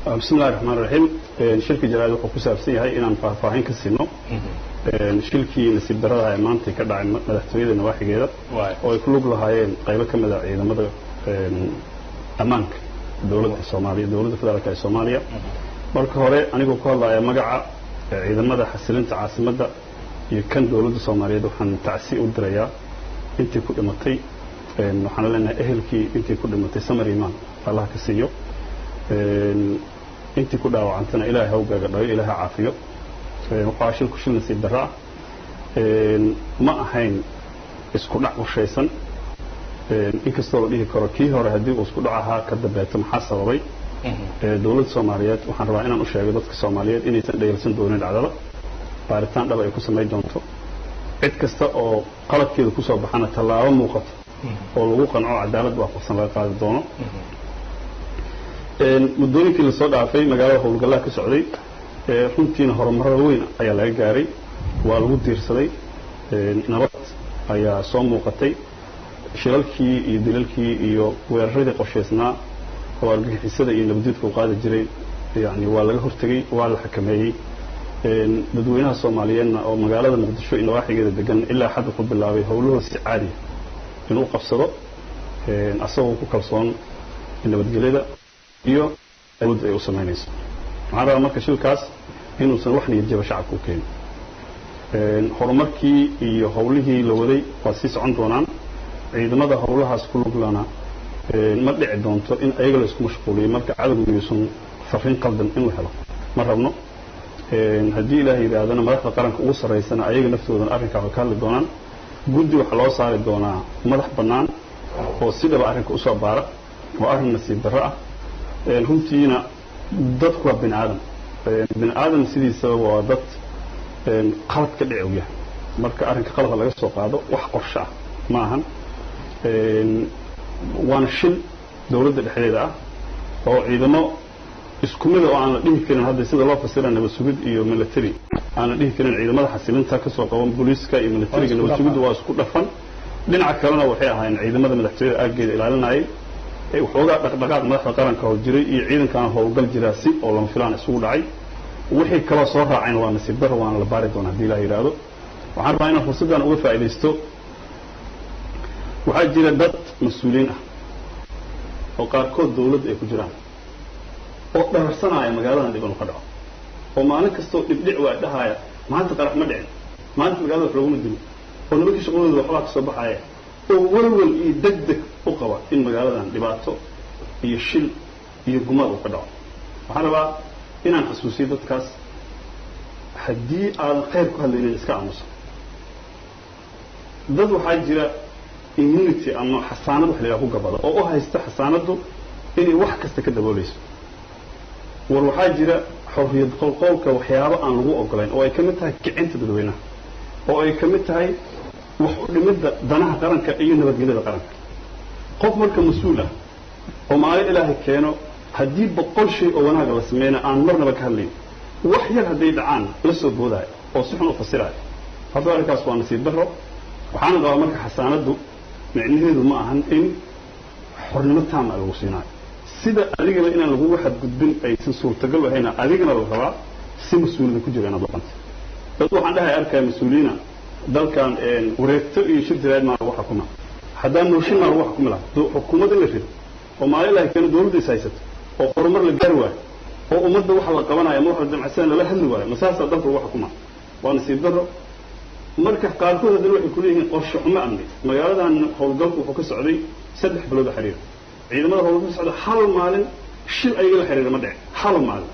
بسم الله الرحمن الرحيم شركة جلال وحكو سابسي هاي إنان فاهين كسينو شركة نسيب درادة مانتي كدع مدحتوية النواحي جيدة ويكلوب لهايين قيبة كمدع إذا مدى أمانك دولة الصومالية دولة فدركة الصومالية marka hore anigu ku hadlaaya magaca ciidamada xasilinta caasimada iyo kan dawladda Soomaaliyeed waxaan tacsi u dirayaa intii ku dhimatay waxaan leenahay ehelkii intii ku dhimatay samar iimaan Allah ka siiyo intii ku dhaawacantana Ilaahay ha u gaagdhayo Ilaahay caafiyo waxa shilku shil nasiib daraa ma ahayn isku dhac u shaysan inkastoo la dhihi karo kii hore hadii uu isku dhacaha ka dambeeyo maxaa sababay dawladda Soomaaliyeed waxaan rabaa inaan u sheego dadka Soomaaliyeed inaysan dheelsan doonin dhacdada baaritaan dhab ay ku sameey doonto cid kasta oo qaladkeeda ku soo baxana tallaabo muuqato oo lagu qanco cadaalad waafaqsan laga qaadi doono muddooyinkii la soo dhaafay magaalada howlgallada ka socday runtiina horumar weyn ayaa laga gaaray waa lagu diirsaday nabad ayaa soo muuqatay shilalkii iyo dilalkii iyo weeraradii qorsheysnaa وارجحيسده إن بديت كوقادة جري يعني ولا جهر تجي ولا حكمي بدوينها الصوماليين أو مجالات المقدسة إن واحد جد دجن إلا حد قب الله هولوه السعادي إنه قفصده أصوه كقصان إن بدجلده يو أود يوصمينيس هذا ما كشيل كاس إنه سنروحني يجيب شعب كوكين حرمتي يهوله لودي قاسيس عندونان عندما ده هولها سكول لنا ما dhici doonto in ayaga la isku mashquuliyo marka cadawgu yeesan fariin qaldan in la helo ma rabno hadii ilaahay yiraahdo madaxda qaranka ugu sareysana ayaga naftoodan arrinka ka hadli doonaan guddi waxa loo saari doonaa madax banaan oo sidaba arrinka u soo baara oo arrin nasiib darro ah runtiina dadku waa bini'aadam sidiisa waa dad qalad ka dhiciya marka arrinka qalad laga soo qaado wax qorshe ah ma ahan وانا شل دولة الحياة أو عندما اسكمل وأنا ليه كنا هذا السيد الله فسرنا نبسوجد إيو ملتري أنا ليه كنا عندما حسلين تاكس وقوم بوليس كاي ملتري نبسوجد واسكت لفن لنا عكرنا وحياة هاي عندما ذا ملتري أجد إلى لنا أي وحوجا دقات مدح قرن كهجري عيدا كان هو قل جراسي أو لم فلان سود عي وحي كلا صورة عين وانا سبر وانا البارد وانا دي لا يرادو وعارف أنا فرصة أنا أوفى إليستو waxaa jira dad mas'uuliin ah oo qaarkood dawladda ay ku jiraan oo dharsanaya magaalada dhiban ka dhaco oo maalin kasta dibdhic waa dhahaya maanta qarax ma dhicin maanta magaalada wax lagu dilo oo nimankii shaqadooda waxba ka soo baxaya oo walwal iyo degdeg u qaba in magaaladan dhibaato iyo shil iyo gumad u ka dhaco waxaan rabaa inaan xasuusiyo dadkaas haddii aan khayr ku hadlaynin iska aamuso dad waxaa jira immunity ama xasaanad wax laga ku gabado oo haysta xasaanadu inay wax kasta ka dabooleyso war waxaa jira xorriyad qolqolka waxyaabo aan lagu ogolayn oo ay ka mid tahay kicinta dadweynaha oo ay ka mid tahay wax u dhimida danaha qaranka iyo nabadgelyada qaranka qof marka mas'uul ah oo maalin ilaahay keeno haddii boqol shay oo wanaag la sameeyna aan marnaba ka hadlayn wax yar haday dhacaan la soo boodaay oo si xun u fasiraay hadda arkaas waa nasiib darro waxaan qabaa marka xasaanadu معنيه ما أهن إن حرنا تام على الوصينات سيدا أذيقنا إن لغو واحد قدبين أي سنسور تقلوا هنا أذيقنا الغراء سي مسؤولين كجري أنا ضغنت فطوح عندها أركا مسؤولين دل كان وريتو يشد رأي مع روحكما حدا نوشين مع روحكم لا حكومة اللي فيه وما إلا كانوا دول دي سايست وحرمر للجروة وأمد واحد قوانا يا موحد جمع سنة لا هلوا مساسة دل روحكما وأنا سيدرو marka qaarkood hadii waxay ku leeyihiin qorshe xumo amni magaaladan howlgalku wuxuu ka socday 3 bilood xiriir ciidamada howlgalku socda hal maalin shil ay la xiriir ma dhicin hal maalin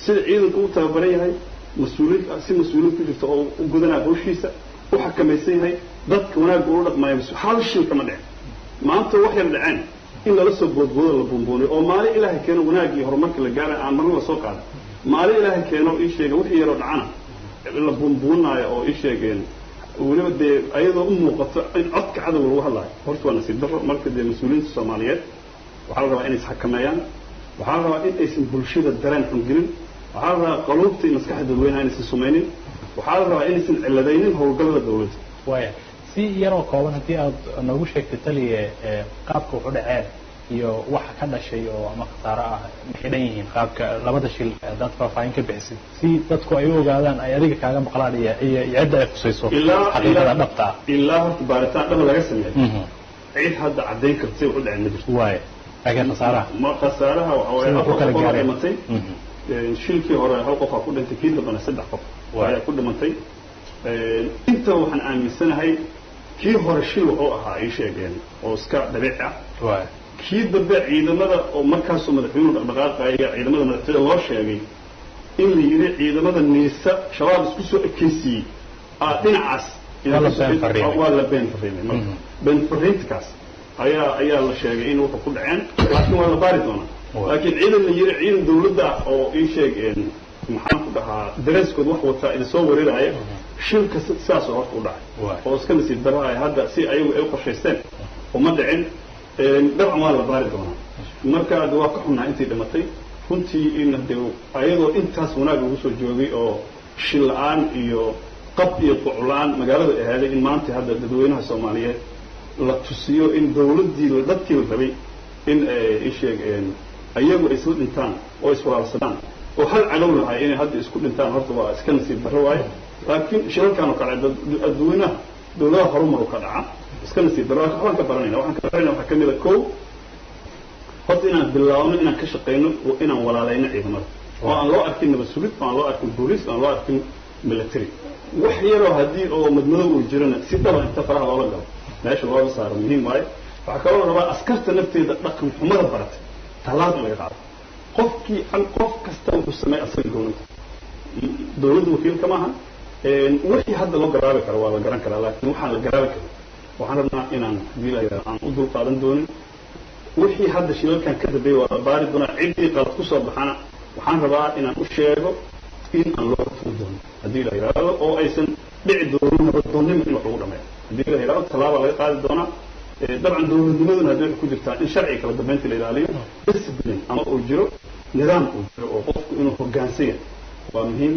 sida ciidanku uu tababaran yahay mas'uuliyad ku jirta oo u gudanaa hawshiisa u xakamaysan yahay dadka wanaag u dhaqmayo hal shil kama dhicin maanta wax yar dhaceen in la soo boodboodo la buunbuuniyo oo maalin ilaahay keeno wanaag iyo horumarka la gaaray aan marna soo qaado maalin ilaahay keeno ii sheegay wixii yar oo dhacana la buunbuunayo oo ii sheegeen waliba de ayadoo u muuqato in codka cadow lagu hadlayo horta waa nasiib darro marka de mas'uuliyiinta Soomaaliyeed waxaa la rabaa inay xakameeyaan waxaa la rabaa in aysan bulshada dareen xun gelin waxaa la rabaa qaluubta iyo maskaxda dadweynaha inaysan sumaynin waxaa la rabaa inaysan ciladaynin howlgallada dawladda waaya si yaroo kooban haddii aad noogu sheegtay taliye qaabka wuxuu dhaceen iyo waxa ka dhashay oo ama khasaare ah maxay dhan yihiin qaabka labada shil dad faahfaahin ka bixisay si dadku ay u ogaadaan ay adiga kaaga maqlaan iyo cidda ay khusayso xaqiiqada dhabta ah ilaa horta baaritaan dhab laga sameeyay cid hadda caddayn karta si u dhacay ma jirto waay laakiin khasaaraha waxa way dhimatay shilkii hore hal qof ku dhintay kii dambana 3 qof ayaa ku dhimatay inta waxaan aaminsanahay kii hore shil wuxuu ahaa ay sheegeen oo iska dabiici ah kii dambe ciidamada oo markaasoo madaxweynuhu dhaqdhaqaaqaya ciidamada madaxtooyada loo sheegay in la yidhi ciidamada niisa shabaab isku soo ekeysiyey dhinacaas waa la been fariimay been fariintaas ayaa la sheegay in wuxuu ku dhaceen laakiin waa la baari doonaa laakiin ciidan la yidhi ciidan dawladda oo ay sheegeen maxaan ku dhahaa daraaskood wax wata ina soo wareeraya shilka sidaas horta u dhacay oo iska nasiib darro ah hadda si ayagu ay u qorshaysteen uma dhicin dabcan waa la baari doonaa marka waa ka xunnaa intii dhimatay runtii in ayadoo intaas wanaag ugu soo joogay oo shil la-aan iyo qab iyo quclaan magaalada ahaaday in maanta hadda dadweynaha soomaaliyeed la tusiyo in dawladdii dadkii la rabay in ay sheegeen ayagu ay isla dhintaan oo iswalaalsadaan oo hal cadow lahay inay hadda isku dhintaan horta waa iska nasiib darro waaye laakiin shilalkan oo kale dadweynaha dawladaha horumar ka dhaca iska nasiib darro waxaan ka baranayna waxaa kamid a kow horta inaan bilaabno inaan ka shaqayno inaan walaalayno ciidamada oo aan loo arkin nabad sugid oo aan loo arkin booliis oo aan loo arkin military wax yaroo haddii oo madmadow uu jirana si dhaba inta faraha loola galo meesha looga saaro muhiim waaye waxaa kaloo rabaa askarta nafteeda dhaqan xumada baratay tallaab in laga qaado qof kasta wuxuu sameey asaga dawladda wakiilka maaha wixii hadda loo garaabi karo waa la garan karaa laakiin waxaan la garaabi karin waxaan rabnaa inaan aan u dul qaadan doonin wixii hadda shilalkan ka dambeeyay waa la baari doonaa ciddii qalad ku soo baxana waxaan rabaa inaan u sheego in aan loo tuuri doonin haddii la yidhaahdo oo aysan dhici doonin nabadoonnimo in wax lagu dhameeyo haddii la yidhahdo tallaaba laga qaadi doonaa dabcan dawladnimaduna hadday waxay ku jirtaa in sharciga kala dambeynta la ilaaliyo discipline ama uu jiro nidaam uu jiro oo qofku inuu hoggaansan yahay waa muhiim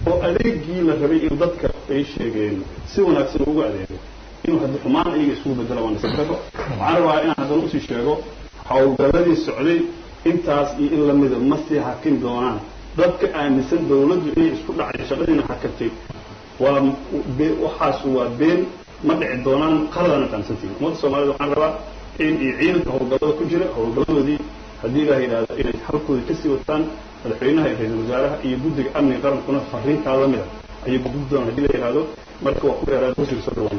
oo adeegii la rabay in dadka ay sheegeen si wanaagsan ugu adeego inuu hadda xumaan ayaga isugu bedelo waa nasiib darro waxaan rabaa inaan haddana usii sheego hawlgalladii socday intaas iyo in lamida ma sii hakin doonaan dadka aaminsan dawladdu inay isku dhacay shaqadiina hakatay waa waxaas waa been ma dhici doonaan qaladana fahamsantiin ummadda soomaalida waxaan rabaa in iyo ciidanka hawlgallada ku jira hawlgalladoodii haddii ilaha yidhahdo inay halkooda kasii wataan madaxweynaha iyo ra-iisul wasaaraha iyo guddiga amniga qarankuna fariintaa lamida ayay gudbi doonaan haddii la yidhahdo marka waa ku dheeraad wasiir soo dhawaan